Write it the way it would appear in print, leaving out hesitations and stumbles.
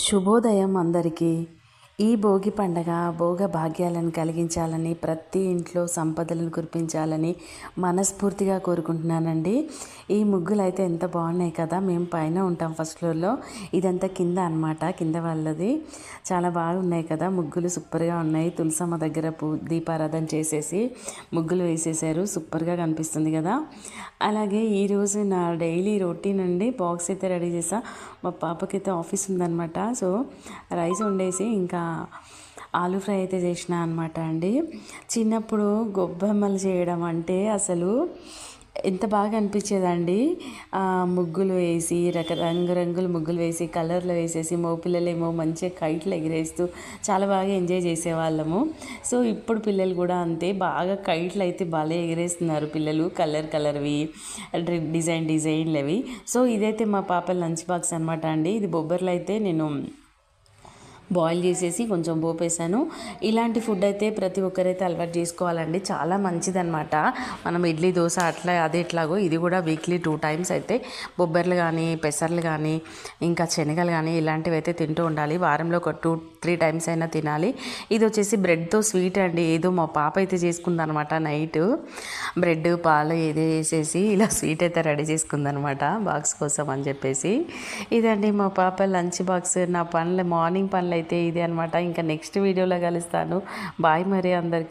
శుభోదయం అందరికీ. ఈ భోగి పండగ భోగ భాగ్యాలను కలిగించాలని, ప్రతి ఇంట్లో సంపదలను కురిపించాలని మనస్ఫూర్తిగా కోరుకుంటున్నానండి. ఈ ముగ్గులు అయితే ఎంత బాగున్నాయి కదా. మేము పైన ఉంటాం ఫస్ట్ ఫ్లోర్లో, ఇదంతా కింద అనమాట, కింద వాళ్ళది. చాలా బాగున్నాయి కదా ముగ్గులు, సూపర్గా ఉన్నాయి. తులసమ్మ దగ్గర దీపారాధన చేసేసి ముగ్గులు వేసేసారు, సూపర్గా కనిపిస్తుంది కదా. అలాగే ఈరోజు నా డైలీ రొటీన్ అండి. బాక్స్ అయితే రెడీ చేసా. మా పాపకైతే ఆఫీస్ ఉందన్నమాట. సో రైస్ వండేసి ఇంకా ఆలూ ఫ్రై అయితే చేసిన అనమాట అండి. చిన్నప్పుడు గొబ్బెమ్మలు చేయడం అంటే అసలు ఎంత బాగా అనిపించేదండి. ముగ్గులు వేసి రంగురంగులు ముగ్గులు వేసి కలర్లు వేసేసి మగపిల్లలేమో మంచిగా కైట్లు ఎగిరేస్తూ చాలా బాగా ఎంజాయ్ చేసేవాళ్ళము. సో ఇప్పుడు పిల్లలు కూడా అంతే, బాగా కైట్లు అయితే భలే ఎగిరేస్తున్నారు పిల్లలు, కలర్వి, డిజైన్లు అవి. సో ఇదైతే మా పాప లంచ్ బాక్స్ అనమాట అండి. ఇది బొబ్బర్లు అయితే నేను బాయిల్ చేసేసి కొంచెం పోపేసాను. ఇలాంటి ఫుడ్ అయితే ప్రతి ఒక్కరైతే అలవాటు చేసుకోవాలండి, చాలా మంచిదన్నమాట. మనం ఇడ్లీ దోశ అట్లా అదే ఎట్లాగో ఇది కూడా వీక్లీ 2 times అయితే బొబ్బర్లు కానీ పెసర్లు కానీ ఇంకా శనగలు కానీ ఇలాంటివి అయితే తింటూ ఉండాలి. వారంలో ఒక 2-3 times అయినా తినాలి. ఇది వచ్చేసి బ్రెడ్తో స్వీట్ అండి. ఏదో మా పాప అయితే చేసుకుందనమాట, నైట్ బ్రెడ్ పాలు ఏదో వేసేసి ఇలా స్వీట్ అయితే రెడీ చేసుకుందనమాట బాక్స్ కోసం అని చెప్పేసి. ఇదండి మా పాప లంచ్ బాక్స్. నా పనులు, మార్నింగ్ పనులు అయితే ఇదే అనమాట. ఇంకా నెక్స్ట్ వీడియోలో కలుస్తాను. బాయ్ మరి అందరికీ.